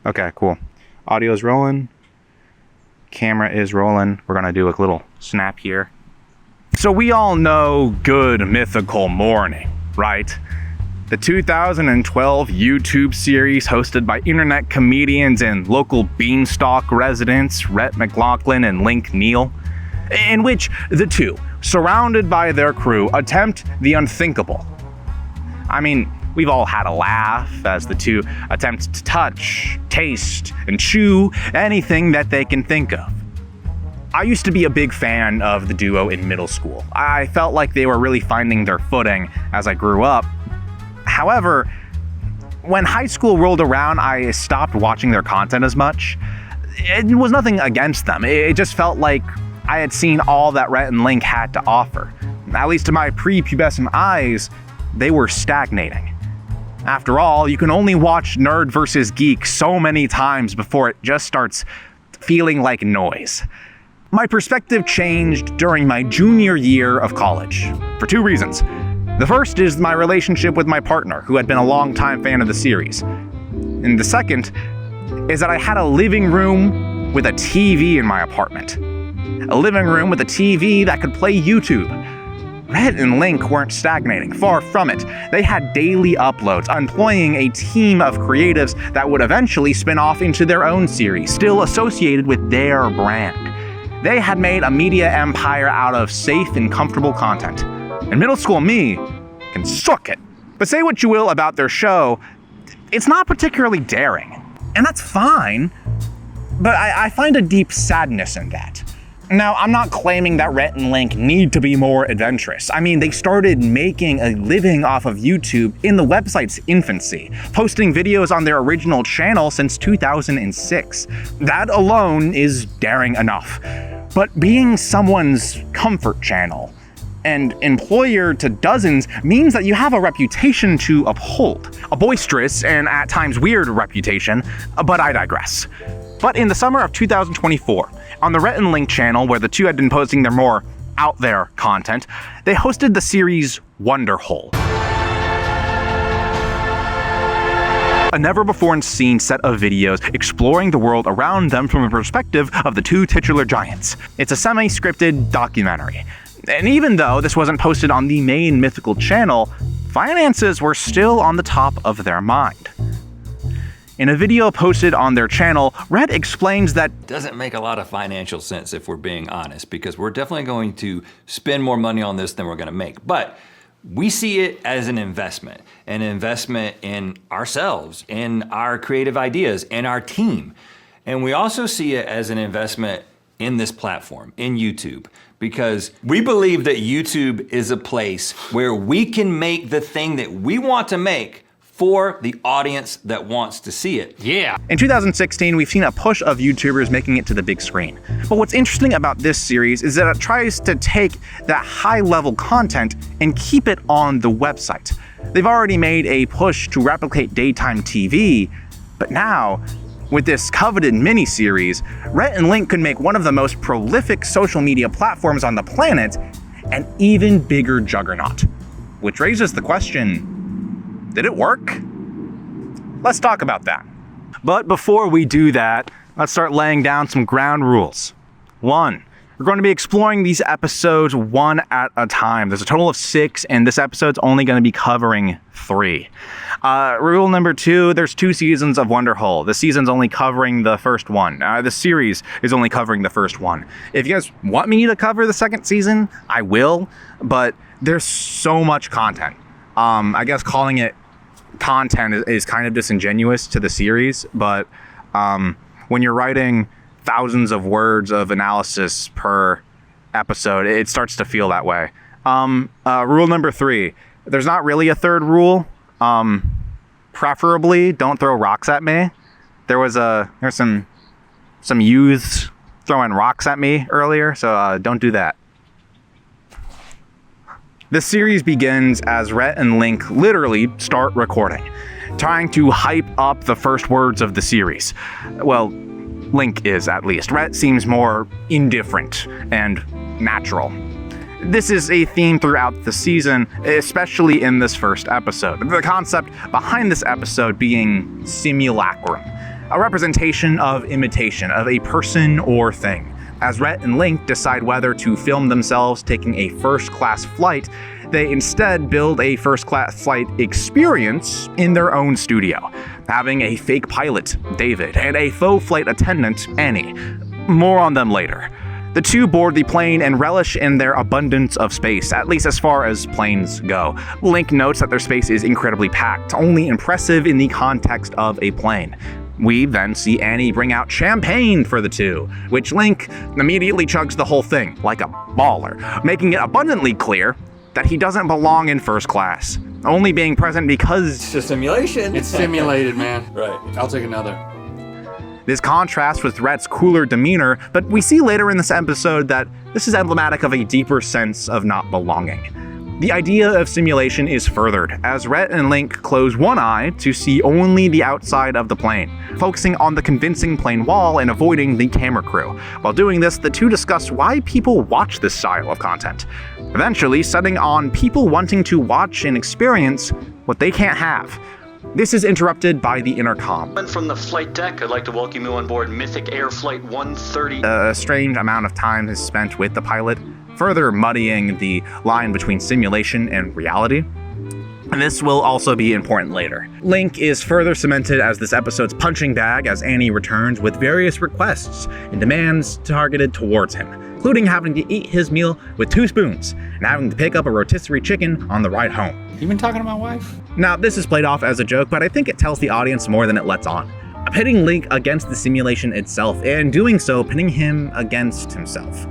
Okay, cool. Audio is rolling. Camera is rolling. We're gonna do a little snap here. So we all know Good Mythical Morning, right? The 2012 YouTube series hosted by internet comedians and local Beanstalk residents Rhett McLaughlin and Link Neal, in which the two, surrounded by their crew, attempt the unthinkable. I mean, we've all had a laugh as the two attempt to touch, taste, and chew anything that they can think of. I used to be a big fan of the duo in middle school. I felt like they were really finding their footing as I grew up. However, when high school rolled around, I stopped watching their content as much. It was nothing against them. It just felt like I had seen all that Rhett and Link had to offer. At least to my prepubescent eyes, they were stagnating. After all, you can only watch Nerd vs. Geek so many times before it just starts feeling like noise. My perspective changed during my junior year of college, for two reasons. The first is my relationship with my partner, who had been a longtime fan of the series. And the second is that I had a living room with a TV in my apartment. A living room with a TV that could play YouTube. Rhett and Link weren't stagnating, far from it. They had daily uploads, employing a team of creatives that would eventually spin off into their own series, still associated with their brand. They had made a media empire out of safe and comfortable content. And middle school me can suck it. But say what you will about their show, it's not particularly daring. And that's fine, but I find a deep sadness in that. Now, I'm not claiming that Rhett and Link need to be more adventurous. I mean, they started making a living off of YouTube in the website's infancy, posting videos on their original channel since 2006. That alone is daring enough. But being someone's comfort channel and employer to dozens means that you have a reputation to uphold. A boisterous and at times weird reputation, but I digress. But in the summer of 2024, on the Rhett and Link channel, where the two had been posting their more out there content, they hosted the series Wonderhole. A never-before-seen set of videos exploring the world around them from a perspective of the two titular giants. It's a semi-scripted documentary. And even though this wasn't posted on the main Mythical channel, finances were still on the top of their mind. In a video posted on their channel, Rhett explains that it doesn't make a lot of financial sense if we're being honest, because we're definitely going to spend more money on this than we're gonna make. But we see it as an investment in ourselves, in our creative ideas, in our team. And we also see it as an investment in this platform, in YouTube, because we believe that YouTube is a place where we can make the thing that we want to make for the audience that wants to see it. Yeah. In 2016, we've seen a push of YouTubers making it to the big screen. But what's interesting about this series is that it tries to take that high-level content and keep it on the website. They've already made a push to replicate daytime TV, but now, with this coveted mini-series, Rhett and Link could make one of the most prolific social media platforms on the planet an even bigger juggernaut. Which raises the question, did it work? Let's talk about that. But before we do that, let's start laying down some ground rules. 1, we're going to be exploring these episodes one at a time. There's a total of 6, and this episode's only going to be covering 3. Rule number 2, there's 2 seasons of Wonderhole. The season's only covering the first one. The series is only covering the first one. If you guys want me to cover the second season, I will, but there's so much content. I guess calling it content is kind of disingenuous to the series, but when you're writing thousands of words of analysis per episode, it starts to feel that way. Rule number 3, there's not really a third rule. Preferably don't throw rocks at me. There's some youths throwing rocks at me earlier, so don't do that. This series begins as Rhett and Link literally start recording, trying to hype up the first words of the series. Well, Link is, at least. Rhett seems more indifferent and natural. This is a theme throughout the season, especially in this first episode. The concept behind this episode being simulacrum. a representation of imitation of a person or thing. As Rhett and Link decide whether to film themselves taking a first-class flight, they instead build a first-class flight experience in their own studio, having a fake pilot, David, and a faux flight attendant, Annie. More on them later. The two board the plane and relish in their abundance of space, at least as far as planes go. Link notes that their space is incredibly packed, only impressive in the context of a plane. We then see Annie bring out champagne for the two, which Link immediately chugs the whole thing, like a baller, making it abundantly clear that he doesn't belong in first class, only being present because It's a simulation. It's simulated, man. Right. I'll take another. this contrasts with Rhett's cooler demeanor, but we see later in this episode that this is emblematic of a deeper sense of not belonging. The idea of simulation is furthered, as Rhett and Link close one eye to see only the outside of the plane, focusing on the convincing plane wall and avoiding the camera crew. While doing this, the two discuss why people watch this style of content, eventually settling on people wanting to watch and experience what they can't have. This is interrupted by the intercom. From the flight deck, I'd like to welcome you on board Mythic Air Flight 130. A strange amount of time is spent with the pilot, further muddying the line between simulation and reality. And this will also be important later. Link is further cemented as this episode's punching bag as Annie returns with various requests and demands targeted towards him, including having to eat his meal with 2 spoons and having to pick up a rotisserie chicken on the ride home. You been talking to my wife? Now, this is played off as a joke, but I think it tells the audience more than it lets on. Pitting Link against the simulation itself, and doing so, pitting him against himself.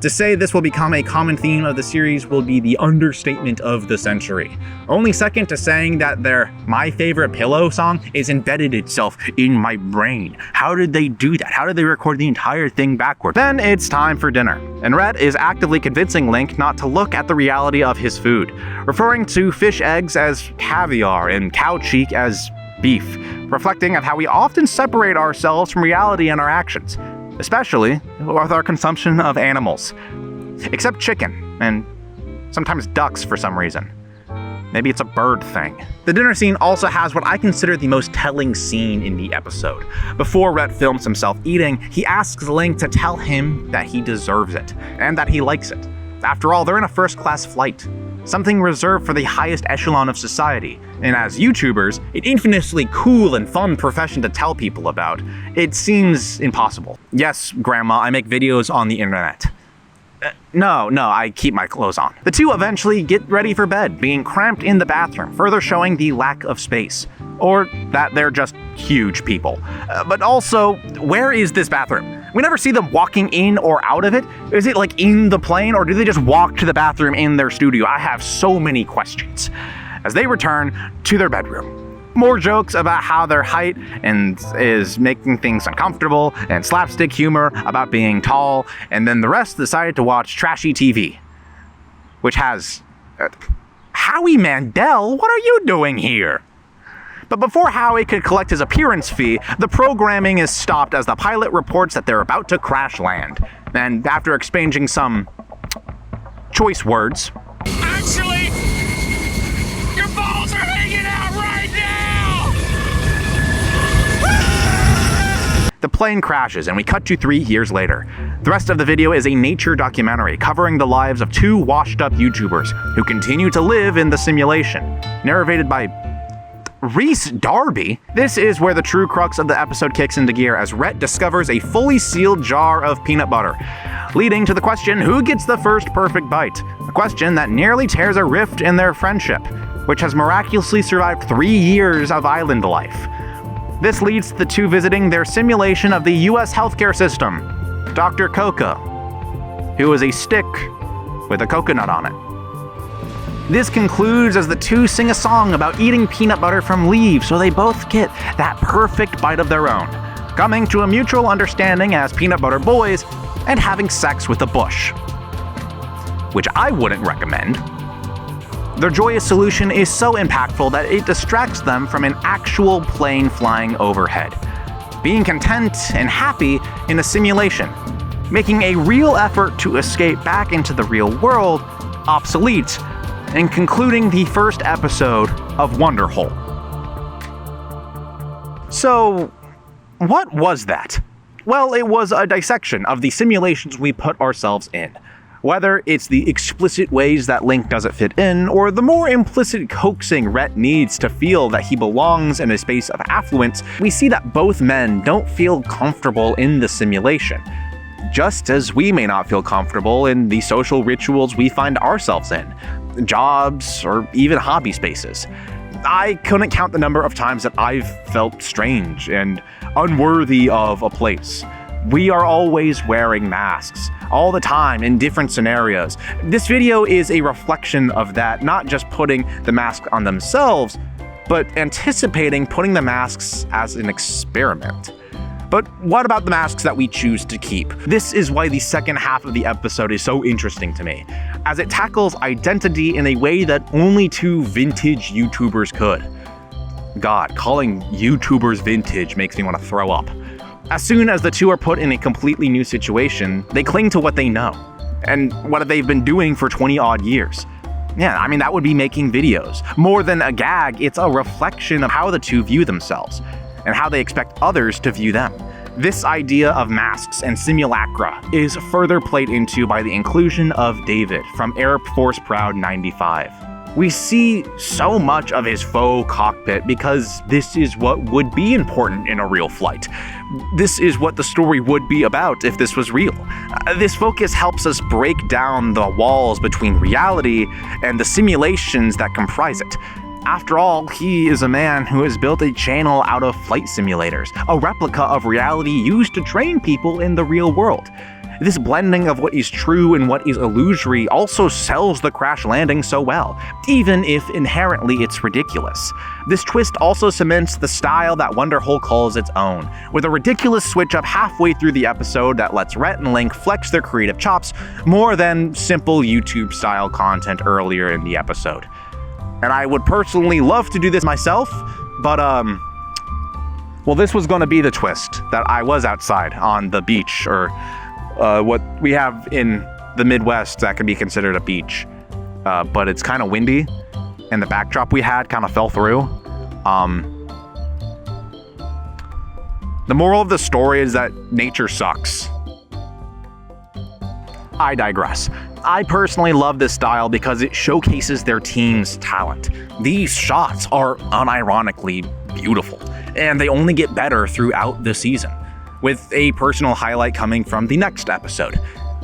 To say this will become a common theme of the series will be the understatement of the century. Only second to saying that their My Favorite Pillow song is embedded itself in my brain. How did they do that? How did they record the entire thing backwards? Then it's time for dinner, and Rhett is actively convincing Link not to look at the reality of his food, referring to fish eggs as caviar and cow cheek as beef, reflecting on how we often separate ourselves from reality and our actions, especially with our consumption of animals. Except chicken, and sometimes ducks for some reason. Maybe it's a bird thing. The dinner scene also has what I consider the most telling scene in the episode. Before Rhett films himself eating, he asks Link to tell him that he deserves it, and that he likes it. After all, they're in a first-class flight, something reserved for the highest echelon of society, and as YouTubers, an infinitely cool and fun profession to tell people about. It seems impossible. Yes, Grandma, I make videos on the internet. No, I keep my clothes on. The two eventually get ready for bed, being cramped in the bathroom, further showing the lack of space. Or that they're just huge people. But also, where is this bathroom? We never see them walking in or out of it. Is it like in the plane, or do they just walk to the bathroom in their studio? I have so many questions. As they return to their bedroom. More jokes about how their height and is making things uncomfortable, and slapstick humor about being tall, and then the rest decided to watch trashy TV. Which has... Howie Mandel, what are you doing here? But before Howie could collect his appearance fee, the programming is stopped as the pilot reports that they're about to crash land. And after exchanging some choice words... Actually, your balls are hanging out right now! The plane crashes, and we cut to 3 years later. The rest of the video is a nature documentary covering the lives of 2 washed-up YouTubers who continue to live in the simulation, narrated by Reese Darby. This is where the true crux of the episode kicks into gear as Rhett discovers a fully sealed jar of peanut butter, leading to the question, who gets the first perfect bite? A question that nearly tears a rift in their friendship, which has miraculously survived 3 years of island life. This leads to the two visiting their simulation of the US healthcare system, Dr. Coca, who is a stick with a coconut on it. This concludes as the two sing a song about eating peanut butter from leaves so they both get that perfect bite of their own, coming to a mutual understanding as peanut butter boys and having sex with a bush, which I wouldn't recommend. Their joyous solution is so impactful that it distracts them from an actual plane flying overhead, being content and happy in a simulation, making a real effort to escape back into the real world obsolete, and concluding the first episode of Wonderhole. So, what was that? Well, it was a dissection of the simulations we put ourselves in. Whether it's the explicit ways that Link doesn't fit in, or the more implicit coaxing Rhett needs to feel that he belongs in a space of affluence, we see that both men don't feel comfortable in the simulation. Just as we may not feel comfortable in the social rituals we find ourselves in, jobs, or even hobby spaces. I couldn't count the number of times that I've felt strange and unworthy of a place. We are always wearing masks, all the time in different scenarios. This video is a reflection of that, not just putting the mask on themselves, but anticipating putting the masks as an experiment. But what about the masks that we choose to keep? This is why the second half of the episode is so interesting to me, as it tackles identity in a way that only two vintage YouTubers could. God, calling YouTubers vintage makes me want to throw up. As soon as the two are put in a completely new situation, they cling to what they know, and what they've been doing for 20 odd years. Yeah, I mean, that would be making videos. More than a gag, it's a reflection of how the two view themselves, and how they expect others to view them. This idea of masks and simulacra is further played into by the inclusion of David from Air Force Proud 95. We see so much of his faux cockpit because this is what would be important in a real flight. This is what the story would be about if this was real. This focus helps us break down the walls between reality and the simulations that comprise it. After all, he is a man who has built a channel out of flight simulators, a replica of reality used to train people in the real world. This blending of what is true and what is illusory also sells the crash landing so well, even if inherently it's ridiculous. This twist also cements the style that Wonderhole calls its own, with a ridiculous switch up halfway through the episode that lets Rhett and Link flex their creative chops more than simple YouTube-style content earlier in the episode. And I would personally love to do this myself, but well, this was going to be the twist, that I was outside on the beach, or what we have in the Midwest that can be considered a beach, but it's kind of windy, and the backdrop we had kind of fell through. The moral of the story is that nature sucks. I digress. I personally love this style because it showcases their team's talent. These shots are unironically beautiful, and they only get better throughout the season, with a personal highlight coming from the next episode.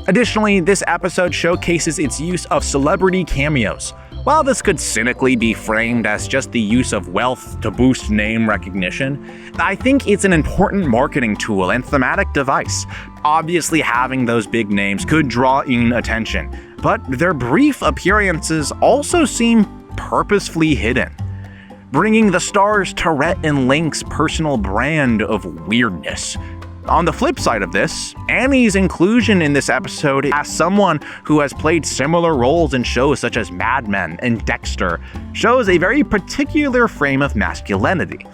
Additionally, this episode showcases its use of celebrity cameos. While this could cynically be framed as just the use of wealth to boost name recognition, I think it's an important marketing tool and thematic device. Obviously, having those big names could draw in attention, but their brief appearances also seem purposefully hidden, bringing the stars to Rhett and Link's personal brand of weirdness. On the flip side of this, Annie's inclusion in this episode as someone who has played similar roles in shows such as Mad Men and Dexter shows a very particular frame of masculinity.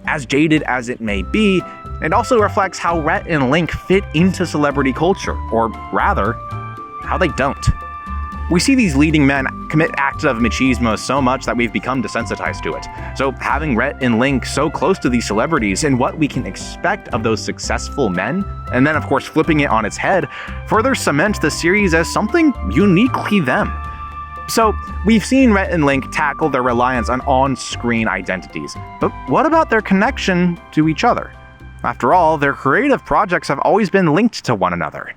As jaded as it may be, it also reflects how Rhett and Link fit into celebrity culture, or rather, how they don't. We see these leading men commit acts of machismo so much that we've become desensitized to it. So having Rhett and Link so close to these celebrities and what we can expect of those successful men, and then of course flipping it on its head, further cements the series as something uniquely them. So we've seen Rhett and Link tackle their reliance on on-screen identities, but what about their connection to each other? After all, their creative projects have always been linked to one another.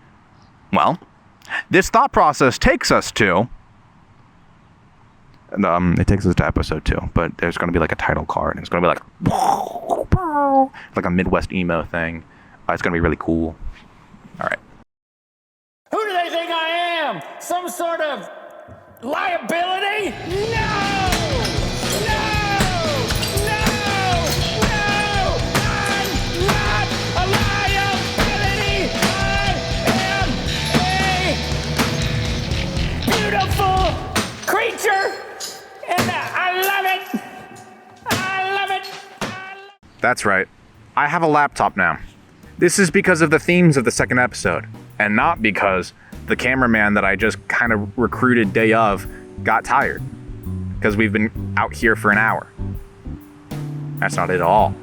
Well, this thought process takes us to... it takes us to episode 2, but there's going to be like a title card, and it's going to be like a Midwest emo thing. It's going to be really cool. All right. Who do they think I am? Some sort of liability? No! No! No! No! I'm not a liability! I am a beautiful creature, and I love it! I love it! That's right. I have a laptop now. This is because of the themes of the second episode, and not because the cameraman that I just kind of recruited day of got tired, because we've been out here for an hour. That's not it at all.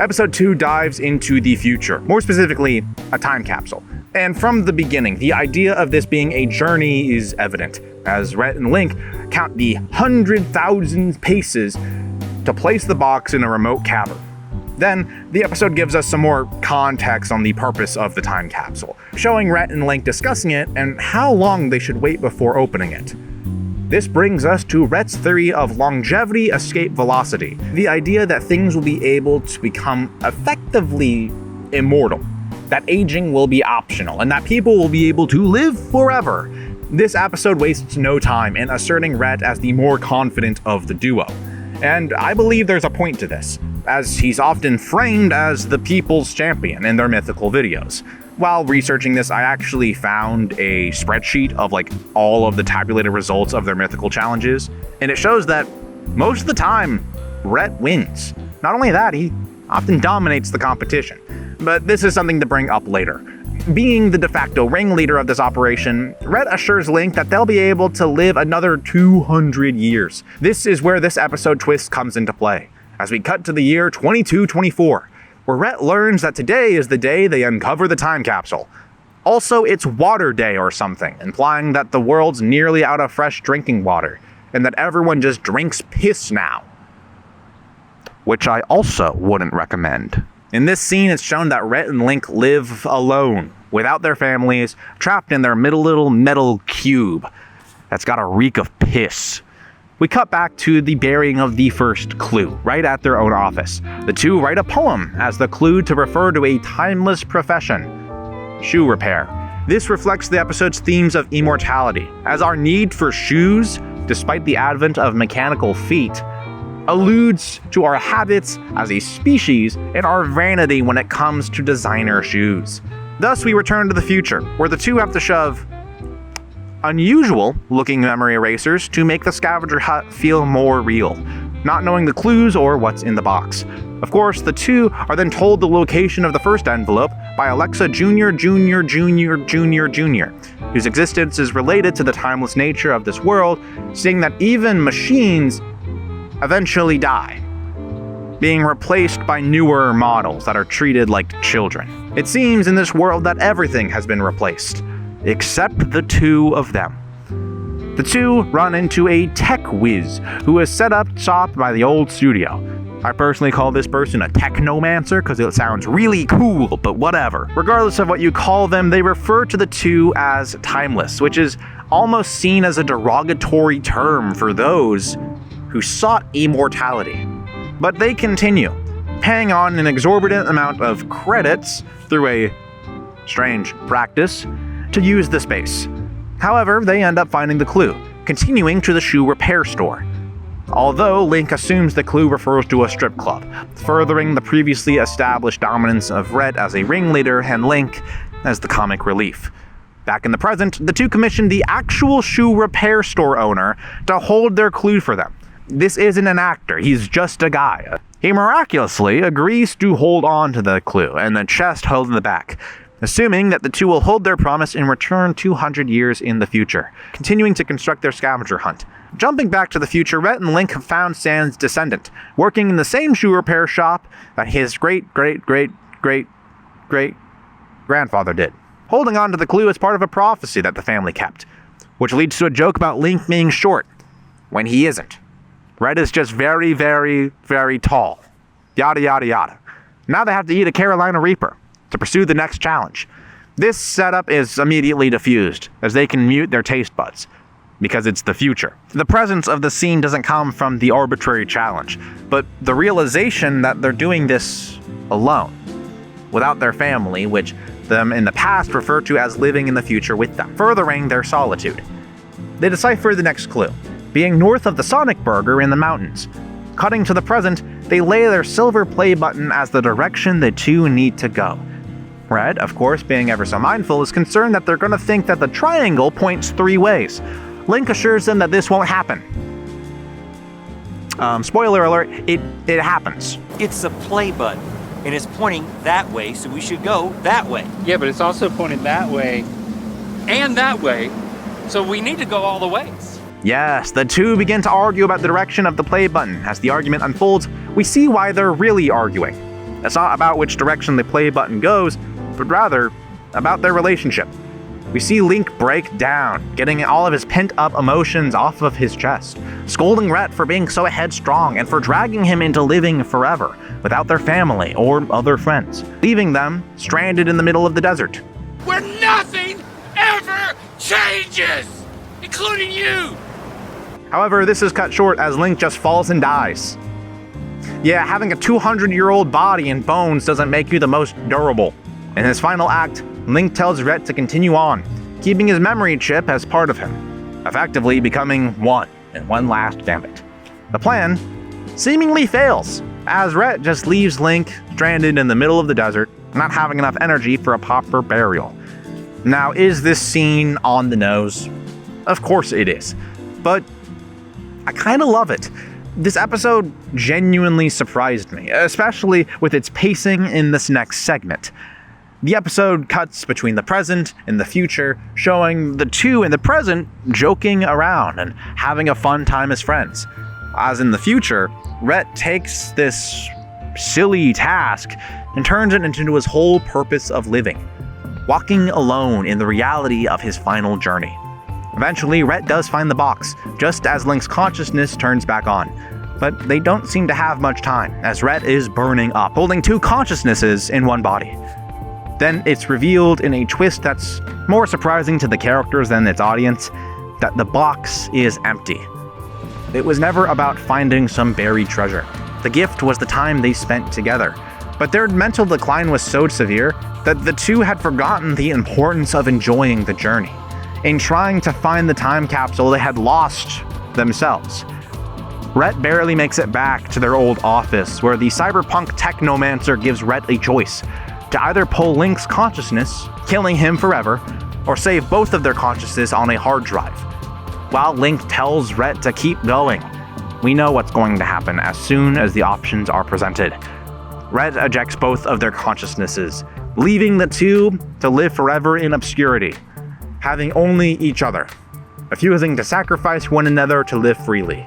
Episode 2 dives into the future, more specifically, a time capsule. And from the beginning, the idea of this being a journey is evident, as Rhett and Link count the 100,000 paces to place the box in a remote cavern. Then, the episode gives us some more context on the purpose of the time capsule, showing Rhett and Link discussing it and how long they should wait before opening it. This brings us to Rhett's theory of longevity escape velocity, the idea that things will be able to become effectively immortal, that aging will be optional, and that people will be able to live forever. This episode wastes no time in asserting Rhett as the more confident of the duo. And I believe there's a point to this, as he's often framed as the people's champion in their mythical videos. While researching this, I actually found a spreadsheet of all of the tabulated results of their mythical challenges, and it shows that most of the time, Rhett wins. Not only that, he often dominates the competition. But this is something to bring up later. Being the de facto ringleader of this operation, Rhett assures Link that they'll be able to live another 200 years. This is where this episode twist comes into play, as we cut to the year 2224, where Rhett learns that today is the day they uncover the time capsule. Also, it's water day or something, implying that the world's nearly out of fresh drinking water, and that everyone just drinks piss now. Which I also wouldn't recommend. In this scene, it's shown that Rhett and Link live alone, without their families, trapped in their little metal cube that's got a reek of piss. We cut back to the burying of the first clue, right at their own office. The two write a poem as the clue to refer to a timeless profession: shoe repair. This reflects the episode's themes of immortality, as our need for shoes, despite the advent of mechanical feet, alludes to our habits as a species and our vanity when it comes to designer shoes. Thus, we return to the future, where the two have to shove unusual looking memory erasers to make the scavenger hunt feel more real, not knowing the clues or what's in the box. Of course, the two are then told the location of the first envelope by Alexa Jr., whose existence is related to the timeless nature of this world, saying that even machines eventually die, being replaced by newer models that are treated like children. It seems in this world that everything has been replaced, except the two of them. The two run into a tech whiz who is set up shop by the old studio. I personally call this person a technomancer because it sounds really cool, but whatever. Regardless of what you call them, they refer to the two as timeless, which is almost seen as a derogatory term for those who sought immortality. But they continue, paying on an exorbitant amount of credits through a strange practice to use the space. However, they end up finding the clue, continuing to the shoe repair store. Although Link assumes the clue refers to a strip club, furthering the previously established dominance of Rhett as a ringleader and Link as the comic relief. Back in the present, the two commission the actual shoe repair store owner to hold their clue for them. This isn't an actor, he's just a guy. He miraculously agrees to hold on to the clue and the chest held in the back, assuming that the two will hold their promise and return 200 years in the future, continuing to construct their scavenger hunt. Jumping back to the future, Rhett and Link have found Sans descendant, working in the same shoe repair shop that his great-great-great-great-grandfather did. Holding on to the clue is part of a prophecy that the family kept, which leads to a joke about Link being short, when he isn't. Rhett is just very, very, very tall. Yada, yada, yada. Now they have to eat a Carolina Reaper to pursue the next challenge. This setup is immediately diffused, as they can mute their taste buds, because it's the future. The presence of the scene doesn't come from the arbitrary challenge, but the realization that they're doing this alone, without their family, which them in the past referred to as living in the future with them, furthering their solitude. They decipher the next clue, being north of the Sonic Burger in the mountains. Cutting to the present, they lay their silver play button as the direction the two need to go. Rhett, of course, being ever so mindful, is concerned that they're going to think that the triangle points 3 ways. Link assures them that this won't happen. Spoiler alert, it happens. It's the play button, and it's pointing that way, so we should go that way. Yeah, but it's also pointed that way and that way, so we need to go all the ways. Yes, the two begin to argue about the direction of the play button. As the argument unfolds, we see why they're really arguing. It's not about which direction the play button goes, but rather about their relationship. We see Link break down, getting all of his pent-up emotions off of his chest, scolding Rhett for being so headstrong and for dragging him into living forever without their family or other friends, leaving them stranded in the middle of the desert. Where nothing ever changes, including you. However, this is cut short as Link just falls and dies. Yeah, having a 200-year-old body and bones doesn't make you the most durable. In his final act, Link tells Rhett to continue on, keeping his memory chip as part of him, effectively becoming one in one last gambit. The plan seemingly fails, as Rhett just leaves Link stranded in the middle of the desert, not having enough energy for a proper burial. Now, is this scene on the nose? Of course it is, but I kinda love it. This episode genuinely surprised me, especially with its pacing in this next segment. The episode cuts between the present and the future, showing the two in the present joking around and having a fun time as friends. As in the future, Rhett takes this silly task and turns it into his whole purpose of living, walking alone in the reality of his final journey. Eventually, Rhett does find the box, just as Link's consciousness turns back on. But they don't seem to have much time, as Rhett is burning up, holding two consciousnesses in one body. Then it's revealed in a twist that's more surprising to the characters than its audience, that the box is empty. It was never about finding some buried treasure. The gift was the time they spent together. But their mental decline was so severe that the two had forgotten the importance of enjoying the journey. In trying to find the time capsule, they had lost themselves. Rhett barely makes it back to their old office, where the cyberpunk technomancer gives Rhett a choice: to either pull Link's consciousness, killing him forever, or save both of their consciousness on a hard drive. While Link tells Rhett to keep going, we know what's going to happen as soon as the options are presented. Rhett ejects both of their consciousnesses, leaving the two to live forever in obscurity, having only each other, refusing to sacrifice one another to live freely.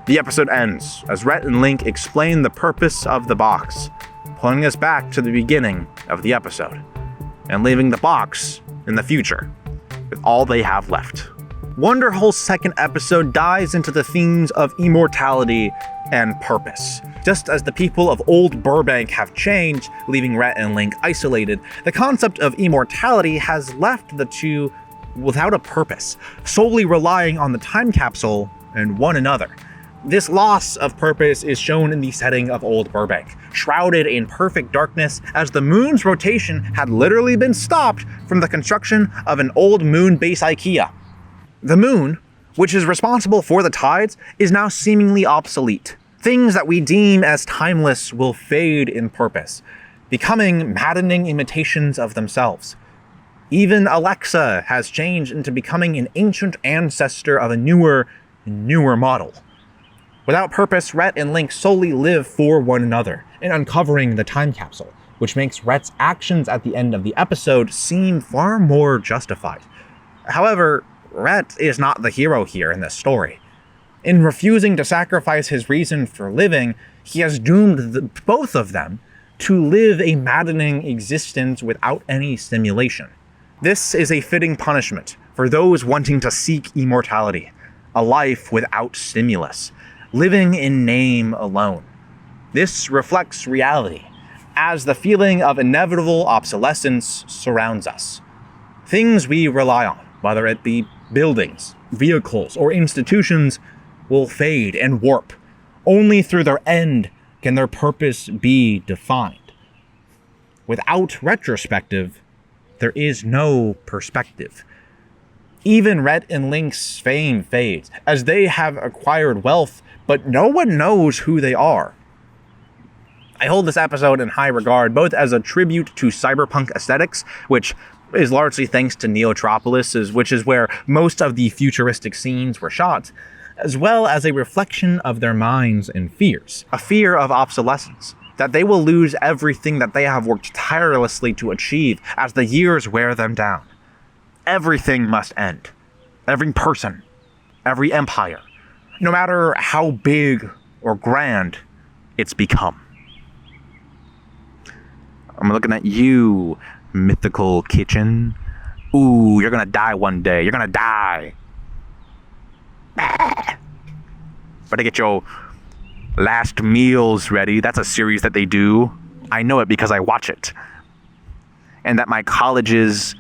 The episode ends as Rhett and Link explain the purpose of the box, pulling us back to the beginning of the episode, and leaving the box in the future, with all they have left. Wonderhole's second episode dives into the themes of immortality and purpose. Just as the people of Old Burbank have changed, leaving Rhett and Link isolated, the concept of immortality has left the two without a purpose, solely relying on the time capsule and one another. This loss of purpose is shown in the setting of Old Burbank, shrouded in perfect darkness as the moon's rotation had literally been stopped from the construction of an old moon base IKEA. The moon, which is responsible for the tides, is now seemingly obsolete. Things that we deem as timeless will fade in purpose, becoming maddening imitations of themselves. Even Alexa has changed into becoming an ancient ancestor of a newer model. Without purpose, Rhett and Link solely live for one another in uncovering the time capsule, which makes Rhett's actions at the end of the episode seem far more justified. However, Rhett is not the hero here in this story. In refusing to sacrifice his reason for living, he has doomed both of them to live a maddening existence without any stimulation. This is a fitting punishment for those wanting to seek immortality, a life without stimulus, living in name alone. This reflects reality, as the feeling of inevitable obsolescence surrounds us. Things we rely on, whether it be buildings, vehicles, or institutions, will fade and warp. Only through their end can their purpose be defined. Without retrospective, there is no perspective. Even Rhett and Link's fame fades, as they have acquired wealth, but no one knows who they are. I hold this episode in high regard, both as a tribute to cyberpunk aesthetics, which is largely thanks to Neotropolis, which is where most of the futuristic scenes were shot, as well as a reflection of their minds and fears. A fear of obsolescence, that they will lose everything that they have worked tirelessly to achieve as the years wear them down. Everything must end. Every person, every empire, no matter how big or grand it's become. I'm looking at you, mythical kitchen. Ooh, you're gonna die one day. You're gonna die. Better get your last meals ready. That's a series that they do. I know it because I watch it. And that my college's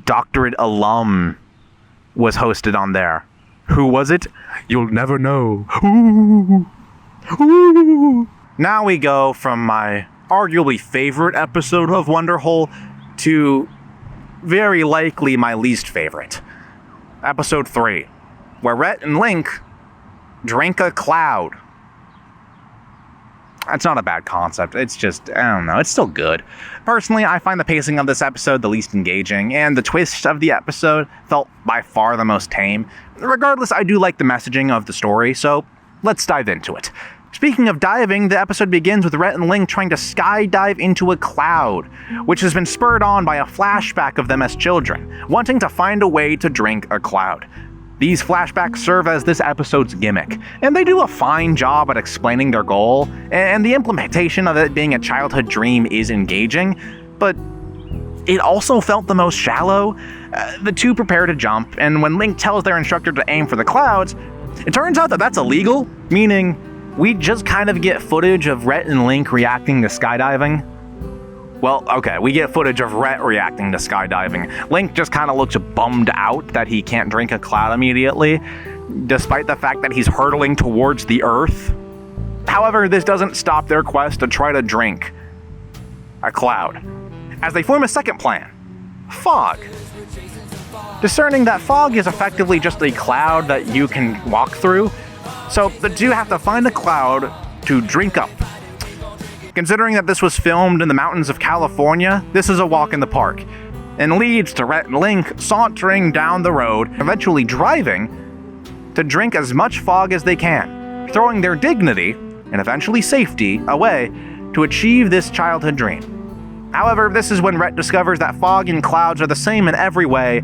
doctorate alum was hosted on there. Who was it? You'll never know. Ooh. Ooh. Now we go from my arguably favorite episode of Wonderhole to very likely my least favorite. Episode 3, where Rhett and Link drank a cloud. It's not a bad concept. It's just, I don't know, it's still good. Personally, I find the pacing of this episode the least engaging, and the twist of the episode felt by far the most tame. Regardless, I do like the messaging of the story, so let's dive into it. Speaking of diving, the episode begins with Rhett and Link trying to skydive into a cloud, which has been spurred on by a flashback of them as children, wanting to find a way to drink a cloud. These flashbacks serve as this episode's gimmick, and they do a fine job at explaining their goal, and the implementation of it being a childhood dream is engaging, but it also felt the most shallow. The two prepare to jump, and when Link tells their instructor to aim for the clouds, it turns out that that's illegal, meaning we just kind of get footage of Rhett and Link reacting to skydiving. Well, okay, we get footage of Rhett reacting to skydiving. Link just kind of looks bummed out that he can't drink a cloud immediately, despite the fact that he's hurtling towards the Earth. However, this doesn't stop their quest to try to drink a cloud, as they form a second plan: fog. Discerning that fog is effectively just a cloud that you can walk through, so the two have to find a cloud to drink up. Considering that this was filmed in the mountains of California, this is a walk in the park, and leads to Rhett and Link sauntering down the road, eventually driving, to drink as much fog as they can, throwing their dignity, and eventually safety, away to achieve this childhood dream. However, this is when Rhett discovers that fog and clouds are the same in every way,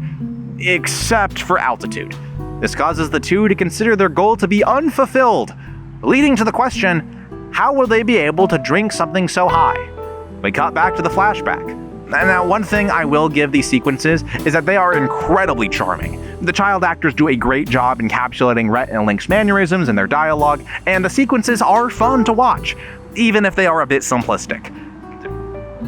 except for altitude. This causes the two to consider their goal to be unfulfilled, leading to the question, how will they be able to drink something so high? We cut back to the flashback. And now, one thing I will give these sequences is that they are incredibly charming. The child actors do a great job encapsulating Rhett and Link's mannerisms and their dialogue, and the sequences are fun to watch, even if they are a bit simplistic.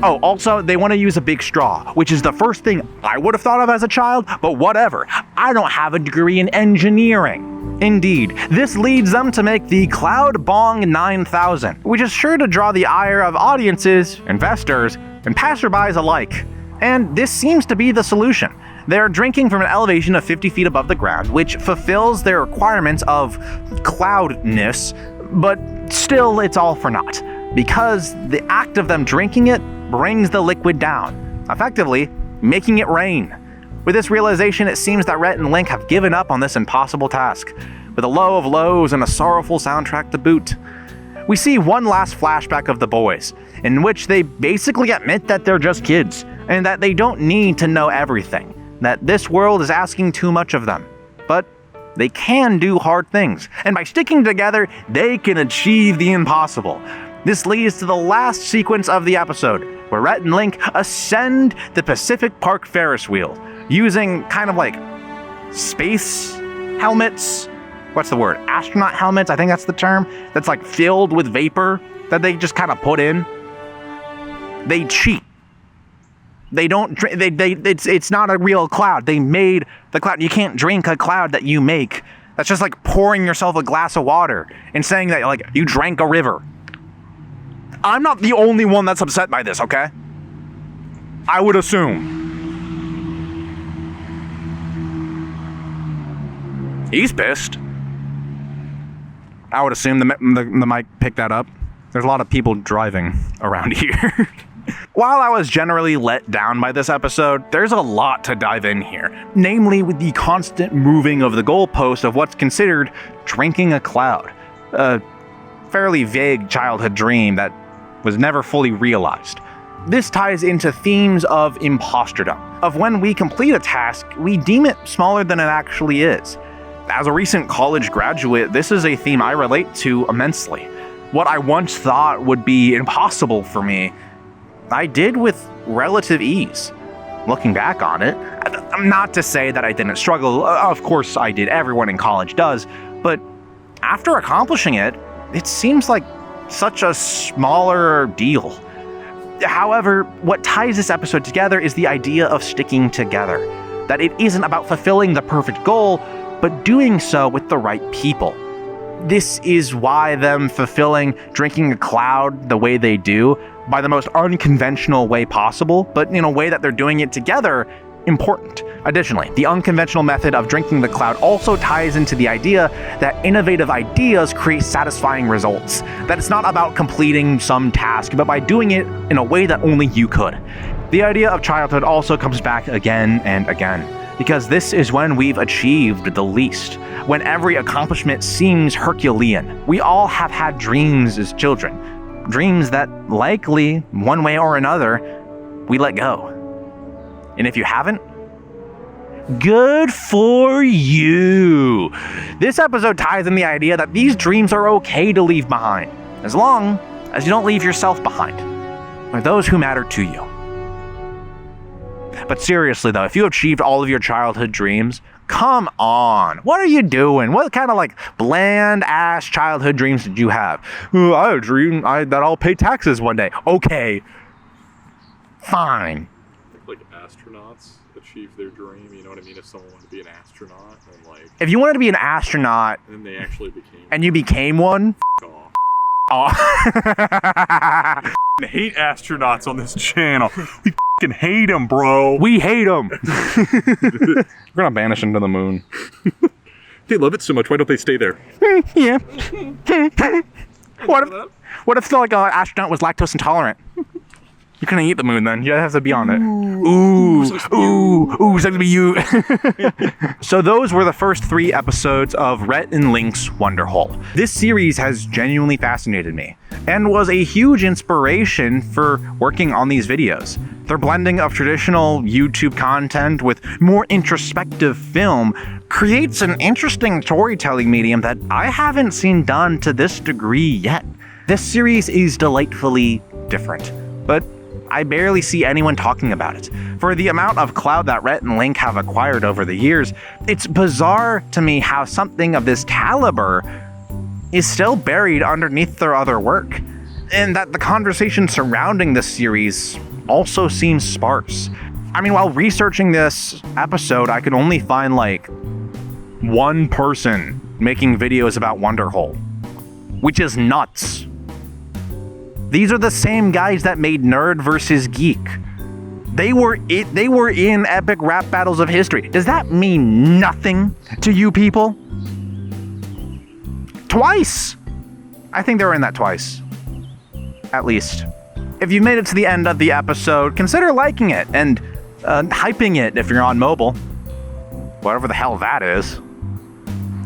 Oh, also, they want to use a big straw, which is the first thing I would have thought of as a child, but whatever. I don't have a degree in engineering. Indeed, this leads them to make the Cloud Bong 9000, which is sure to draw the ire of audiences, investors, and passerbys alike. And this seems to be the solution. They're drinking from an elevation of 50 feet above the ground, which fulfills their requirements of cloudness, but still it's all for naught, because the act of them drinking it brings the liquid down, effectively making it rain. With this realization, it seems that Rhett and Link have given up on this impossible task, with a low of lows and a sorrowful soundtrack to boot. We see one last flashback of the boys, in which they basically admit that they're just kids, and that they don't need to know everything, that this world is asking too much of them. But they can do hard things, and by sticking together, they can achieve the impossible. This leads to the last sequence of the episode, where Rhett and Link ascend the Pacific Park Ferris wheel, using kind of like space helmets. What's the word? Astronaut helmets, I think that's the term. That's like filled with vapor that they just kind of put in. They cheat. They don't drink, it's not a real cloud. They made the cloud. You can't drink a cloud that you make. That's just like pouring yourself a glass of water and saying that like you drank a river. I'm not the only one that's upset by this, okay? I would assume. He's pissed. I would assume the mic picked that up. There's a lot of people driving around here. While I was generally let down by this episode, there's a lot to dive in here, namely with the constant moving of the goalpost of what's considered drinking a cloud. A fairly vague childhood dream that was never fully realized. This ties into themes of imposterdom, of when we complete a task, we deem it smaller than it actually is. As a recent college graduate, this is a theme I relate to immensely. What I once thought would be impossible for me I did with relative ease. Looking back on it, not to say that I didn't struggle, of course I did, everyone in college does, but after accomplishing it, it seems like such a smaller deal. However, what ties this episode together is the idea of sticking together. That it isn't about fulfilling the perfect goal, but doing so with the right people. This is why them fulfilling drinking a cloud the way they do, by the most unconventional way possible, but in a way that they're doing it together, important. Additionally, the unconventional method of drinking the cloud also ties into the idea that innovative ideas create satisfying results. That it's not about completing some task, but by doing it in a way that only you could. The idea of childhood also comes back again and again, because this is when we've achieved the least, when every accomplishment seems Herculean. We all have had dreams as children, dreams that likely, one way or another, we let go. And if you haven't, good for you. This episode ties in the idea that these dreams are okay to leave behind, as long as you don't leave yourself behind, or those who matter to you. But seriously though, if you achieved all of your childhood dreams, come on, what are you doing? What kind of like bland ass childhood dreams did you have? Oh, I had a dream that I'll pay taxes one day. Okay, fine. Like astronauts achieve their dream, you know what I mean? If someone wanted to be an astronaut, and like, If you wanted to be an astronaut and then they actually became and you became one, off. oh. I hate astronauts on this channel. We fucking hate them, bro. We hate them. We're gonna banish them to the moon. They love it so much. Why don't they stay there? Yeah. What if like an astronaut was lactose intolerant? You couldn't eat the moon then. You have to be on it. Ooh, so it's gonna be you. So those were the first 3 episodes of Rhett and Link's Wonderhole. This series has genuinely fascinated me and was a huge inspiration for working on these videos. Their blending of traditional YouTube content with more introspective film creates an interesting storytelling medium that I haven't seen done to this degree yet. This series is delightfully different, but I barely see anyone talking about it. For the amount of clout that Rhett and Link have acquired over the years, it's bizarre to me how something of this caliber is still buried underneath their other work, and that the conversation surrounding this series also seems sparse. I mean, while researching this episode, I could only find like one person making videos about Wonderhole, which is nuts. These are the same guys that made Nerd vs. Geek. They were in epic rap battles of history. Does that mean nothing to you people? Twice! I think they were in that twice. At least. If you've made it to the end of the episode, consider liking it and hyping it if you're on mobile. Whatever the hell that is.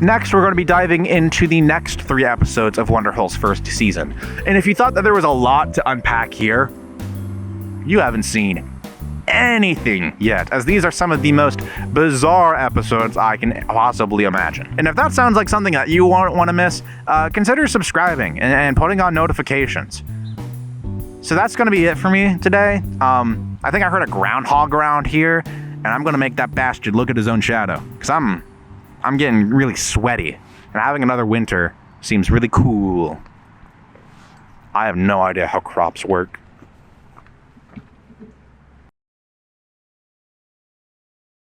Next, we're going to be diving into the next 3 episodes of Wonderhole's first season. And if you thought that there was a lot to unpack here, you haven't seen anything yet, as these are some of the most bizarre episodes I can possibly imagine. And if that sounds like something that you won't want to miss, consider subscribing and putting on notifications. So that's going to be it for me today. I think I heard a groundhog around here, and I'm going to make that bastard look at his own shadow, because I'm getting really sweaty, and having another winter seems really cool. I have no idea how crops work.